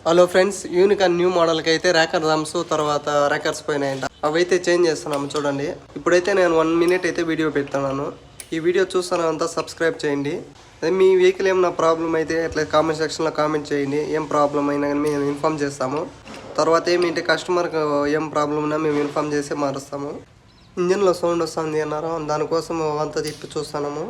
Hello friends, unicorn new మోడల్కి అయితే ర్యాకర్ రమ్స్ తర్వాత ర్యాకర్స్ పోయినాయంట. అవైతే చేంజ్ చేస్తున్నాము చూడండి. ఇప్పుడైతే నేను 1 మినిట్ అయితే వీడియో పెడుతున్నాను. ఈ వీడియో చూస్తానంతా సబ్స్క్రైబ్ చేయండి. అదే మీ వెహికల్ ఏమైనా ప్రాబ్లం అయితే అట్లా కామెంట్ సెక్షన్లో కామెంట్ చేయండి. ఏం ప్రాబ్లం అయినా కానీ మేము ఇన్ఫామ్ చేస్తాము. తర్వాత ఏమిటి కస్టమర్కి ఏం ప్రాబ్లం ఉన్నా మేము ఇన్ఫామ్ చేసి మారుస్తాము. ఇంజన్లో సౌండ్ వస్తుంది అన్నారు, దానికోసం అంతా తిప్పి చూస్తున్నాము.